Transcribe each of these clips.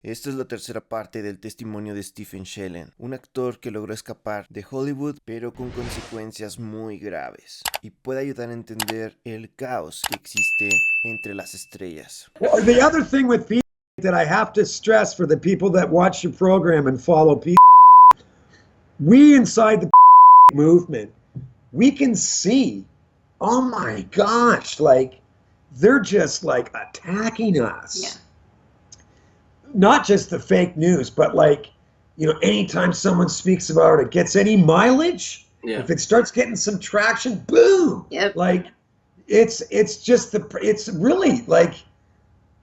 Esta es la tercera parte del testimonio de Stephen Shellen, un actor que logró escapar de Hollywood pero con consecuencias muy graves y puede ayudar a entender el caos que existe entre las estrellas. Well, the other thing with P that I have to stress for the people that watch the program and follow P, we inside the movement, we can see, oh my gosh, like they're just like attacking us. Yeah. Not just the fake news, but like, you know, anytime someone speaks about it, it gets any mileage. Yeah. If it starts getting some traction, boom. Yep. Like it's just it's really like,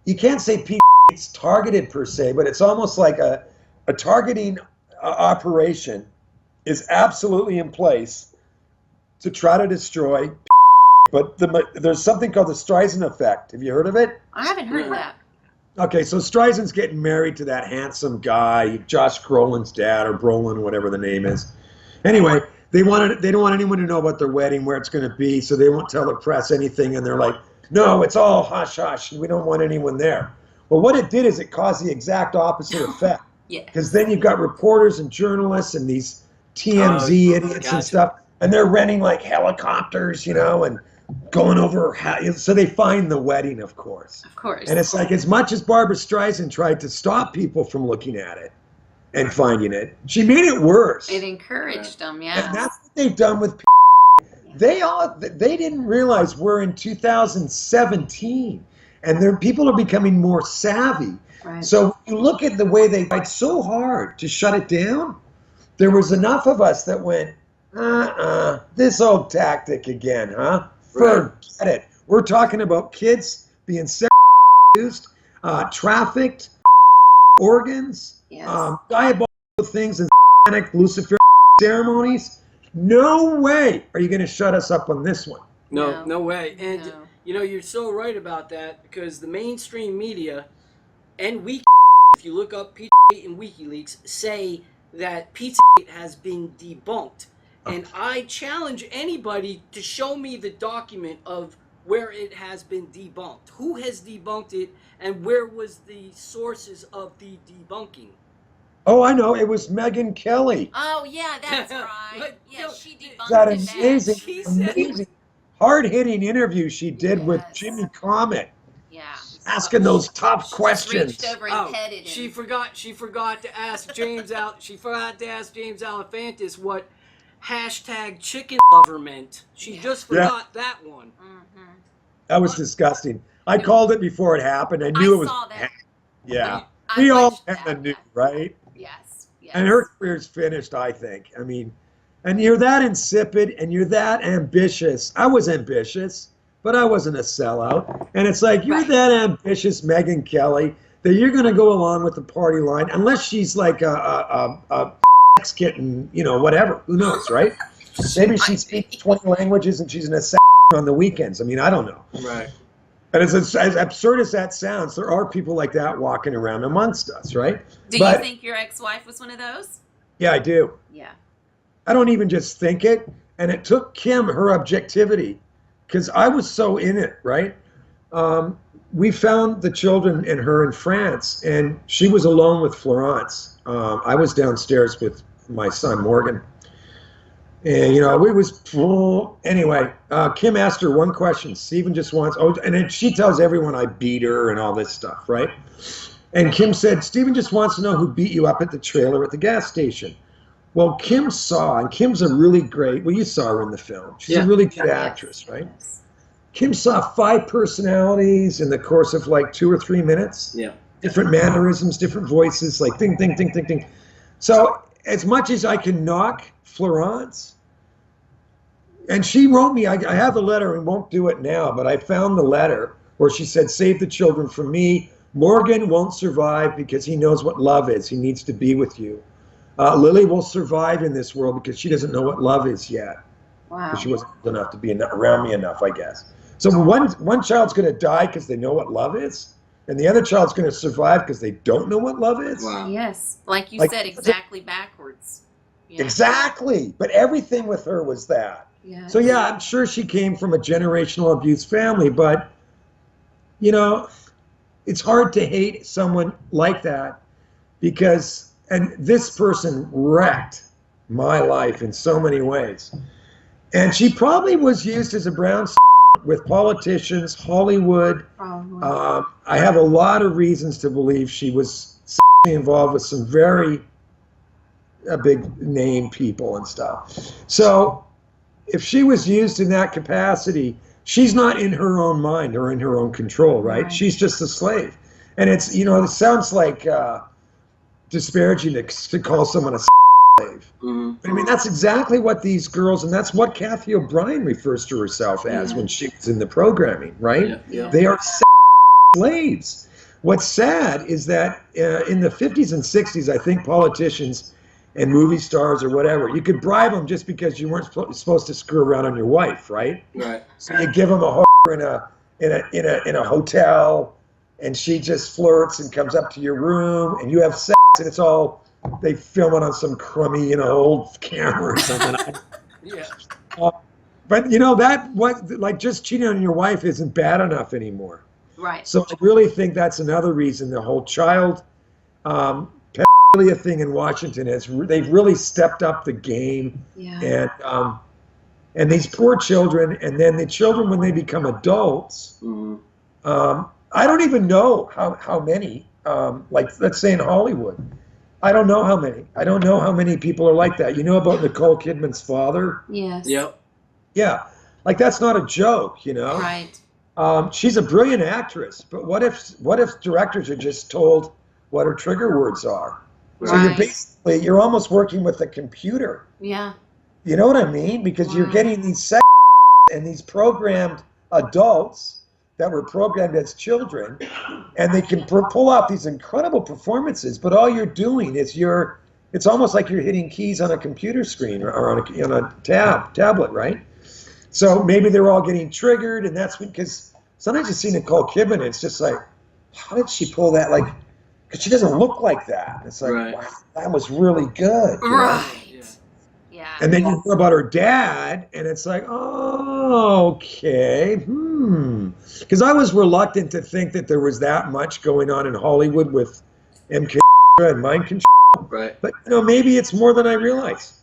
you can't say it's targeted per se, but it's almost like a targeting operation is absolutely in place to try to destroy. But there's something called the Streisand effect. Have you heard of it? I haven't heard of that. Okay, so Streisand's getting married to that handsome guy, Josh Brolin's dad, or Brolin, whatever the name is. Anyway, they don't want anyone to know about their wedding, where it's going to be, so they won't tell the press anything. And they're like, no, it's all hush hush. We don't want anyone there. Well, what it did is it caused the exact opposite effect. Yeah. Because then you've got reporters and journalists and these TMZ idiots and stuff, and they're renting like helicopters, you know, and going over, so they find the wedding, of course. Of course. And it's like, as much as Barbara Streisand tried to stop people from looking at it and finding it, she made it worse. It encouraged them, yeah. And that's what they've done with they didn't realize we're in 2017 and people are becoming more savvy. Right. So you look at the way they tried so hard to shut it down, there was enough of us that went, this old tactic again, huh? Forget it. We're talking about kids being abused, trafficked, organs, Yes. diabolical things, and Lucifer ceremonies. No way are you going to shut us up on this one. No way. And No. you know, you're so right about that, because the mainstream media and if you look up Pizzagate and WikiLeaks, say that Pizzagate has been debunked. And I challenge anybody to show me the document of where it has been debunked. Who has debunked it, and where was the sources of the debunking? Oh, I know. It was Megyn Kelly. Oh, yeah, that's right. But, Yeah, no, she debunked That it. amazing, She said- amazing, hard-hitting interview she did with Yes. Jimmy Comet, Yeah. asking those tough She just questions. reached over and petted him. She forgot to ask James James Alefantis what hashtag chicken lover meant. She just forgot that one. Mm-hmm. That was disgusting. I called it before it happened. I knew it was. saw that. Yeah, I we all watched kind that. of knew, right? Yes. Yes. And her career's finished, I think. I mean, and you're that insipid and you're that ambitious. I was ambitious, but I wasn't a sellout. And it's like, you're Right. that ambitious, Megyn Kelly, that you're going to go along with the party line, unless she's like a kitten, you know, whatever. Who knows, right? Maybe she speaks 20 languages and she's an assassin on the weekends. I mean, I don't know. Right. And as absurd as that sounds, there are people like that walking around amongst us, right? Do But- you think your ex-wife was one of those? Yeah, I do. Yeah. I don't even just think it. And it took Kim her objectivity, because I was so in it, right? We found the children and her in France, and she was alone with Florence. I was downstairs with my son, Morgan. And, you know, it was, anyway, Kim asked her one question. Stephen just wants, and then she tells everyone I beat her and all this stuff, right? And Kim said, Stephen just wants to know who beat you up at the trailer at the gas station. Well, Kim saw, and Kim's a really great, well, you saw her in the film. She's a really good actress, right? Yes. Kim saw 5 personalities in the course of like 2 or 3 minutes. Yeah. Different mannerisms, different voices, like ding, ding, ding, ding, ding. So as much as I can knock Florence, and she wrote me, I have the letter and won't do it now, but I found the letter where she said, save the children from me. Morgan won't survive because he knows what love is. He needs to be with you. Lily will survive in this world because she doesn't know what love is yet. Wow. Because she wasn't old enough to be around me enough, I guess. So one child's going to die because they know what love is, and the other child's going to survive because they don't know what love is. Wow. Yes. Like you Like- said, exactly backwards. Yeah. Exactly. But everything with her was that. Yes. So yeah, I'm sure she came from a generational abuse family, but, you know, it's hard to hate someone like that because, and this person wrecked my life in so many ways. And she probably was used as a brown with politicians, Hollywood. I have a lot of reasons to believe she was involved with some very big name people and stuff. So if she was used in that capacity, she's not in her own mind or in her own control, right? She's just a slave. And it's, you know, it sounds like disparaging to call someone a slave. But I mean, that's exactly what these girls, and that's what Kathy O'Brien refers to herself as when she was in the programming, right? They are slaves. What's sad is that in the 50s and 60s, I think politicians and movie stars or whatever, you could bribe them just because you weren't supposed to screw around on your wife, right? Right. So you give them a whore in a hotel, and she just flirts and comes up to your room, and you have sex, and it's all, they film it on some crummy, you know, old camera or something. But you know, that like just cheating on your wife isn't bad enough anymore. Right. So I really think that's another reason the whole child pedophilia thing in Washington is they've really stepped up the game. And these poor children, and then the children when they become adults, I don't even know how many, like let's say in Hollywood, I don't know how many. I don't know how many people are like that. You know about Nicole Kidman's father? Yes. Yep. Yeah, like that's not a joke, you know? Right. She's a brilliant actress, but what if directors are just told what her trigger words are? So you're almost working with a computer. Yeah. You know what I mean? Because you're getting these sex and these programmed adults that were programmed as children, and they can pull out these incredible performances, but all you're doing is it's almost like you're hitting keys on a computer screen or on a tablet, right? So maybe they're all getting triggered, and that's because sometimes you see Nicole Kidman, and it's just like, how did she pull that? Like, because she doesn't look like that. It's like, wow, that was really good. Right. Yeah. And then you hear about her dad, and it's like, oh, okay, Because I was reluctant to think that there was that much going on in Hollywood with MK and mind control. Right. But, you know, maybe it's more than I realize.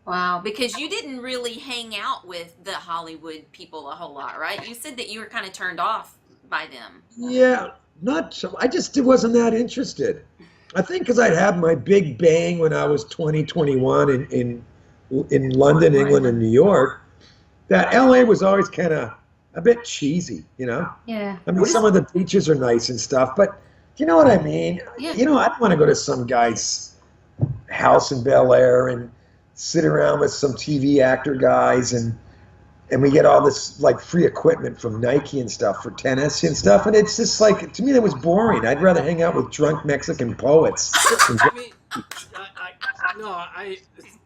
Wow, because you didn't really hang out with the Hollywood people a whole lot, right? You said that you were kind of turned off by them. Yeah, not so. I just wasn't that interested. I think because I'd had my big bang when I was 21 in London, England, and New York, that LA was always kind of a bit cheesy, you know? Yeah. I mean, some of the beaches are nice and stuff, but you know what I mean? Yeah. You know, I don't want to go to some guy's house in Bel Air and sit around with some TV actor guys and we get all this like free equipment from Nike and stuff for tennis and stuff, and it's just like, to me that was boring. I'd rather hang out with drunk Mexican poets.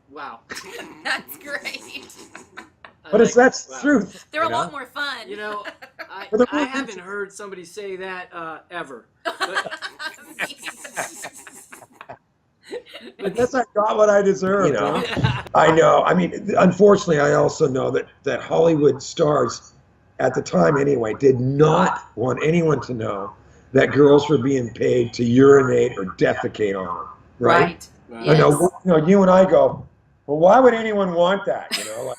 Wow. That's great. But that's the truth. They're a lot more fun. You know, I haven't heard somebody say that ever. I guess I got what I deserved. You know? I know. I mean, unfortunately, I also know that Hollywood stars, at the time anyway, did not want anyone to know that girls were being paid to urinate or defecate on them. Right? Yes. I know. You and I go, well, why would anyone want that? You know, like,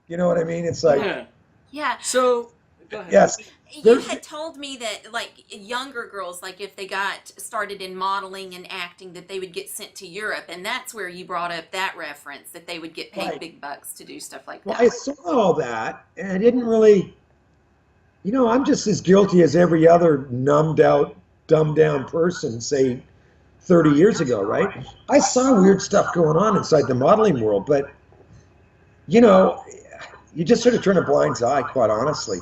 you know what I mean? It's like, yeah. So, go ahead. Yes. You had told me that, like, younger girls, like, if they got started in modeling and acting, that they would get sent to Europe, and that's where you brought up that reference, that they would get paid big bucks to do stuff like that. Well, I saw all that, and I didn't really, you know, I'm just as guilty as every other numbed out, dumbed down person, say, 30 years ago, right? I saw weird stuff going on inside the modeling world, but, you know, you just sort of turn a blind eye, quite honestly.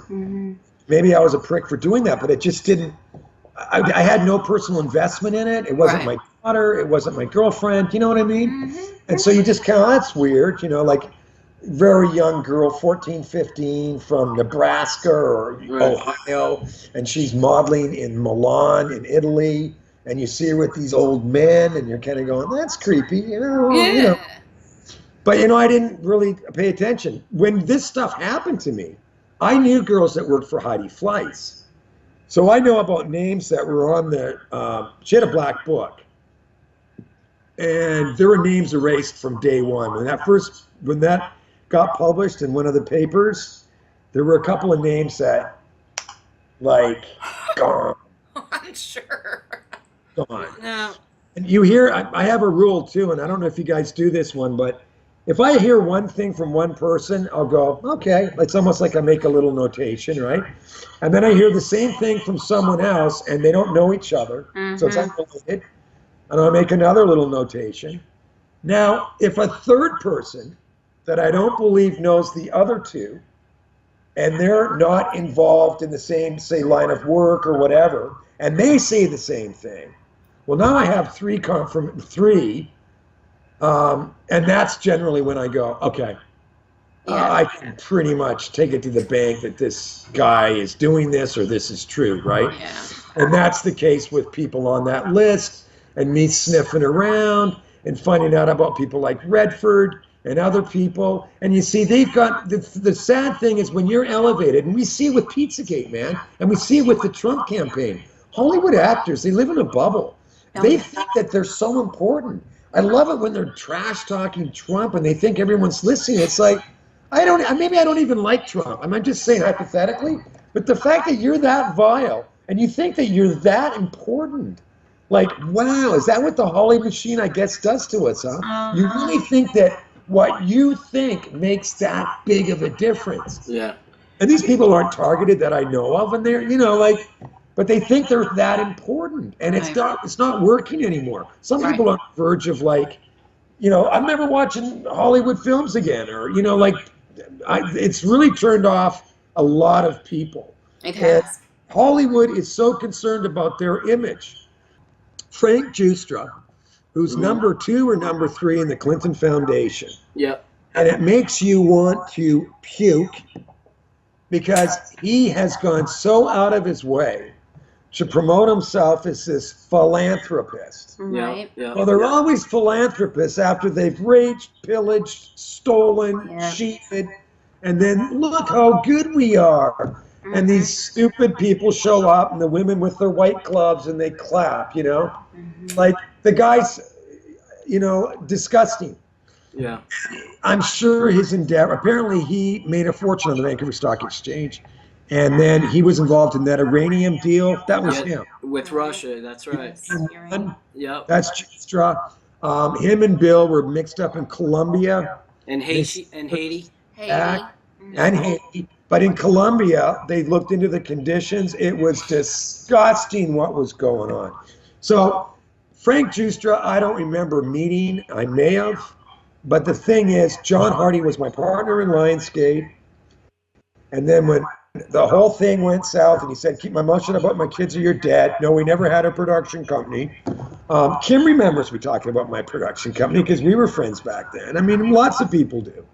Maybe I was a prick for doing that, but it just didn't, I had no personal investment in it. It wasn't my daughter. It wasn't my girlfriend. You know what I mean? And so you just kind of, that's weird, you know, like very young girl, 14, 15 from Nebraska or Ohio, and she's modeling in Milan in Italy, and you see her with these old men, and you're kind of going, that's creepy, you know? You know. But, you know, I didn't really pay attention. When this stuff happened to me, I knew girls that worked for Heidi Fleiss. So I know about names that were on the, she had a black book. and there were names erased from day one. When that got published in one of the papers, there were a couple of names that, like, gone, I'm sure. gone. Now, And you hear, I have a rule too, and I don't know if you guys do this one, but if I hear one thing from one person, I'll go, okay. It's almost like I make a little notation, right? And then I hear the same thing from someone else, and they don't know each other, so it's unrelated. And I'll make another little notation. Now, if a third person that I don't believe knows the other two, and they're not involved in the same, say, line of work or whatever, and they say the same thing, well, now I have three, and that's generally when I go, okay, Yeah. I can pretty much take it to the bank that this guy is doing this or this is true, right? Yeah. And that's the case with people on that list and me sniffing around and finding out about people like Redford and other people. And you see, they've got the sad thing is when you're elevated, and we see it with Pizzagate, man, and we see it with the Trump campaign. Hollywood actors, they live in a bubble. They think that they're so important. I love it when they're trash talking Trump and they think everyone's listening. It's like, maybe I don't even like Trump. I'm just saying hypothetically, but the fact that you're that vile and you think that you're that important, like, wow, is that what the Holly machine, I guess, does to us, huh? You really think that what you think makes that big of a difference. yeah. And these people aren't targeted that I know of, and they're, like, but they think they're that important, and it's not working anymore. Some people are on the verge of, like, I'm never watching Hollywood films again, or it's really turned off a lot of people. It has. And Hollywood is so concerned about their image. Frank Giustra, who's number 2 or number 3 in the Clinton Foundation, Yep. and it makes you want to puke because he has gone so out of his way to promote himself as this philanthropist. Right. Yeah. Well, they're always philanthropists after they've raped, pillaged, stolen, cheated, and then look how good we are. And these stupid people show up, and the women with their white gloves, and they clap, Like, the guy's, disgusting. Yeah. I'm sure his endeavor, apparently he made a fortune on the Vancouver Stock Exchange, and then he was involved in that uranium deal. That was him. With Russia, that's right. Yep. That's Giustra. Him and Bill were mixed up in Colombia. And Haiti. And Haiti. And Haiti. But in Colombia, they looked into the conditions. It was disgusting what was going on. So Frank Giustra, I don't remember meeting. I may have. But the thing is, John Hardy was my partner in Lionsgate. And then when the whole thing went south and he said, keep my mouth shut about my kids or you're dead. No, we never had a production company. Kim remembers me talking about my production company because we were friends back then. I mean, lots of people do.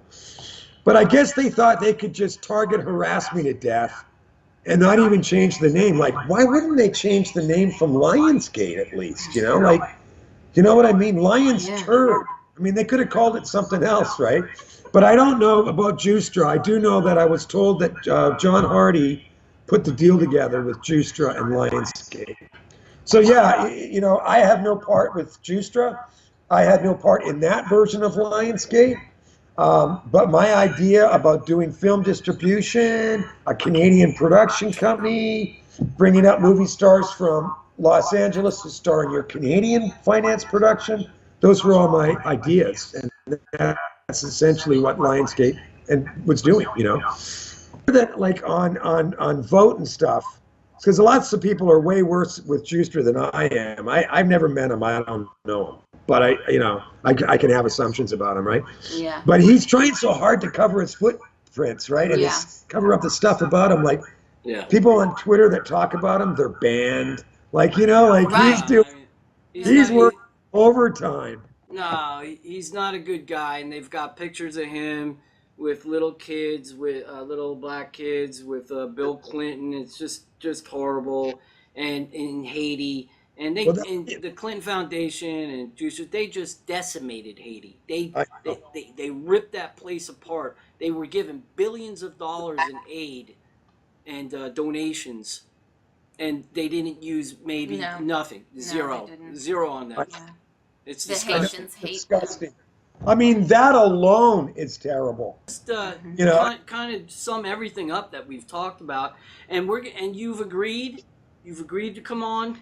But I guess they thought they could just target harass me to death and not even change the name. Like, why wouldn't they change the name from Lionsgate at least? Like, you know what I mean? Lions Turd. I mean, they could have called it something else, right? But I don't know about Giustra. I do know that I was told that John Hardy put the deal together with Giustra and Lionsgate. So yeah, I have no part with Giustra. I had no part in that version of Lionsgate. But my idea about doing film distribution, a Canadian production company, bringing up movie stars from Los Angeles to star in your Canadian finance production, those were all my ideas. And that's essentially what Lionsgate was doing, That, like, on vote and stuff, because lots of people are way worse with Giustra than I am. I've never met him. I don't know him. But I can have assumptions about him, right? Yeah. But he's trying so hard to cover his footprints, right? And cover up the stuff about him. Like, people on Twitter that talk about him, they're banned. Like, he's working overtime. No, he's not a good guy, and they've got pictures of him with little kids, with little black kids, with Bill Clinton. It's just horrible. And in Haiti. And the Clinton Foundation and Giustra, they just decimated Haiti. They ripped that place apart. They were given billions of dollars in aid and donations, and they didn't use nothing. Zero on that. It's The disgusting. Haitians hate Disgusting. I mean, that alone is terrible. Just You know, kind of sum everything up that we've talked about, and you've agreed to come on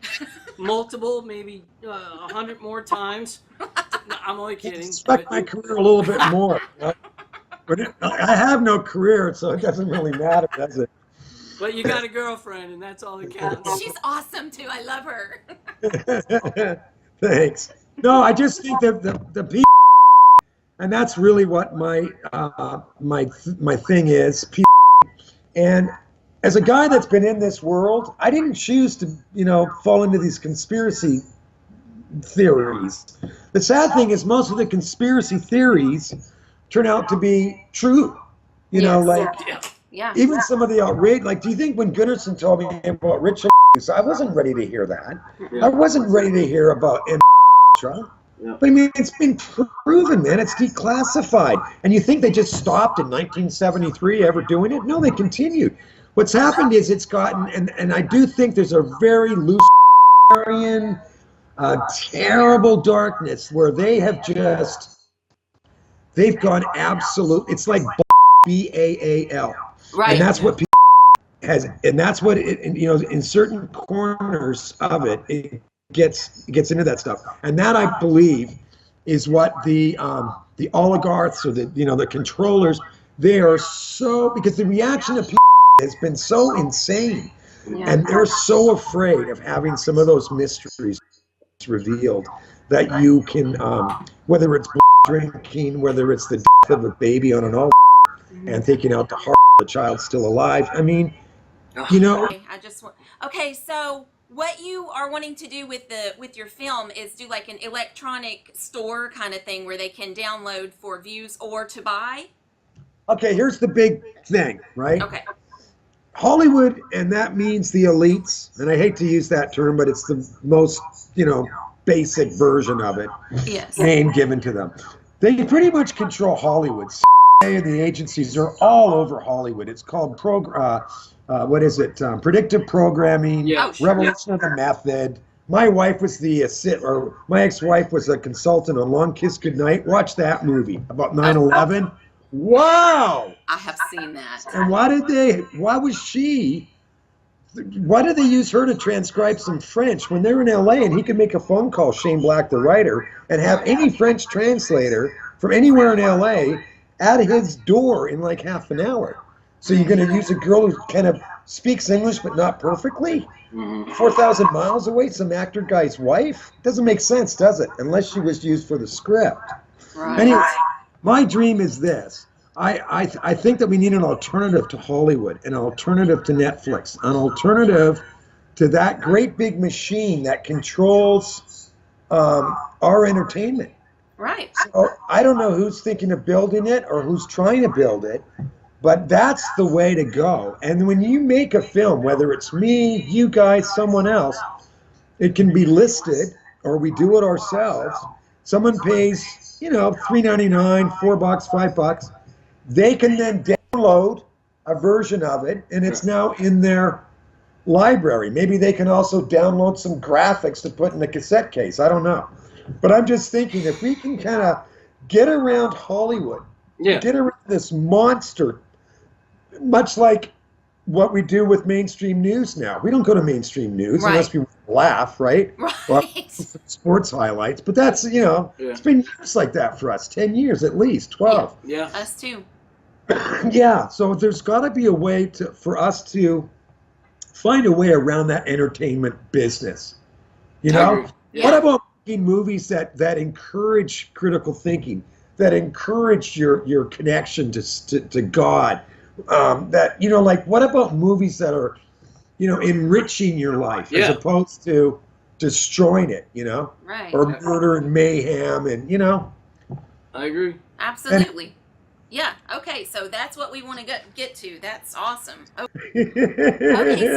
multiple, maybe 100 more times. No, I'm only I kidding. expect But my career a little bit more. You know? But I have no career, so it doesn't really matter, does it? you got a girlfriend, and that's all that counts. She's awesome too. I love her. Thanks. No, I just think that the people, and that's really what my thing is. And as a guy that's been in this world, I didn't choose to, fall into these conspiracy theories. The sad thing is most of the conspiracy theories turn out to be true. Yes. Like Yeah. even some of the outrage. Like, do you think when Gunnarsson told me about Richard, I wasn't ready to hear that. Yeah. I wasn't ready to hear about Trump. Yeah. But I mean, it's been proven, man. It's declassified. And you think they just stopped in 1973 ever doing it? No, they continued. What's happened is it's gotten, and I do think there's a very Luciferian, terrible darkness where they've gone absolute. It's like BAAL. Right. And that's what people has, and that's what it, in certain corners of it, it gets into that stuff. And that, I believe, is what the oligarchs or the controllers, they are so, because the reaction of people has been so insane, and they're so afraid of having some of those mysteries revealed that you can, whether it's drinking, whether it's the death of a baby on an all and taking out the heart of the child still alive. I mean, Okay, okay, so what you are wanting to do with your film is do like an electronic store kind of thing where they can download for views or to buy? Okay, here's the big thing, right? Okay. Hollywood, and that means the elites, and I hate to use that term, but it's the most, basic version of it, Yes. name given to them. They pretty much control Hollywood. And the agencies are all over Hollywood. It's called predictive programming, Yeah. revolution of the method. My wife was my ex-wife was a consultant on Long Kiss Goodnight. Watch that movie about 9/11. Wow! I have seen that. And why did they use her to transcribe some French when they're in LA and he could make a phone call, Shane Black, the writer, and have any French translator from anywhere in LA at his door in like half an hour? So you're going to use a girl who kind of speaks English but not perfectly? 4,000 miles away, some actor guy's wife? Doesn't make sense, does it? Unless she was used for the script. Right. Anyway, my dream is this. I think that we need an alternative to Hollywood, an alternative to Netflix, an alternative to that great big machine that controls our entertainment. Right. So I don't know who's thinking of building it or who's trying to build it, but that's the way to go. And when you make a film, whether it's me, you guys, someone else, it can be listed, or we do it ourselves. Someone pays, $3.99, $4, $5. They can then download a version of it, and it's now in their library. Maybe they can also download some graphics to put in a cassette case. I don't know. But I'm just thinking, if we can kind of get around Hollywood, get around this monster, much like what we do with mainstream news now. We don't go to mainstream news unless we laugh, right? Right. Well, sports highlights. But that's, it's been years like that for us, 10 years at least, 12. Yeah. Us too. Yeah, so there's got to be a way for us to find a way around that entertainment business. What about making movies that encourage critical thinking, that encourage your connection to God? What about movies that are, enriching your life as opposed to destroying it, Right. or murder and mayhem and, I agree. Absolutely. Yeah. Okay. So that's what we want to get to. That's awesome. Okay.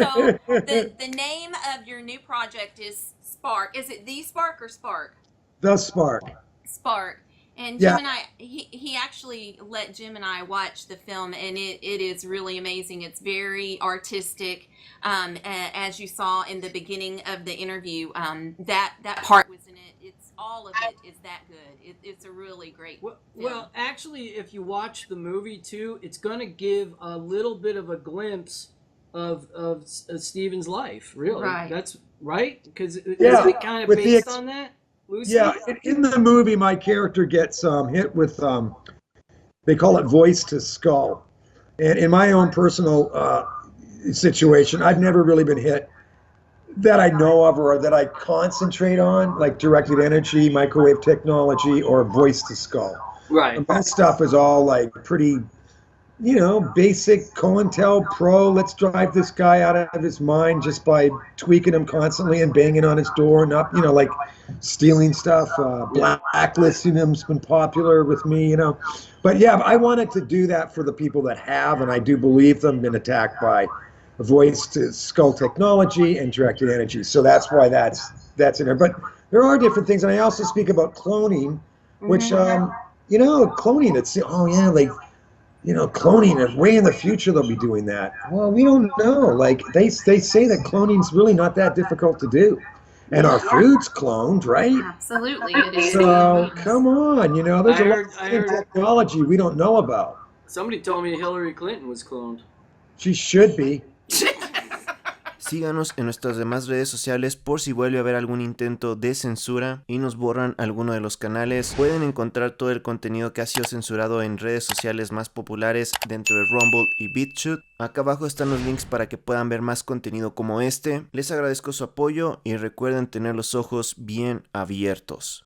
So the name of your new project is Spark. Is it The Spark or Spark? The Spark. Spark. And Jim and I, he actually let Jim and I watch the film, and it is really amazing. It's very artistic. As you saw in the beginning of the interview, that part was in it. It's all of it is that good. It's a really great film. Well, actually, if you watch the movie too, it's gonna give a little bit of a glimpse of Steven's life. Really, Right. That's right, because Yeah, isn't it kind of with the based on that? Lucy? Yeah, in the movie, my character gets hit with, they call it voice to skull. And in my own personal situation, I've never really been hit that I know of or that I concentrate on, like directed energy, microwave technology, or voice to skull. Right. And that stuff is all like pretty, basic COINTELPRO. Let's drive this guy out of his mind just by tweaking him constantly and banging on his door, not, like stealing stuff. Blacklisting him's been popular with me, But yeah, I wanted to do that for the people that have, and I do believe them, been attacked by voice to skull technology and directed energy. So that's why that's in there. But there are different things, and I also speak about cloning, which cloning. It's cloning. And way in the future they'll be doing that. Well, we don't know. Like they say that cloning's really not that difficult to do, and our food's cloned, right? Absolutely, it is. So come on, there's a lot of technology we don't know about. Somebody told me Hillary Clinton was cloned. She should be. Síganos en nuestras demás redes sociales por si vuelve a haber algún intento de censura y nos borran alguno de los canales. Pueden encontrar todo el contenido que ha sido censurado en redes sociales más populares dentro de Rumble y BitChute. Acá abajo están los links para que puedan ver más contenido como este. Les agradezco su apoyo y recuerden tener los ojos bien abiertos.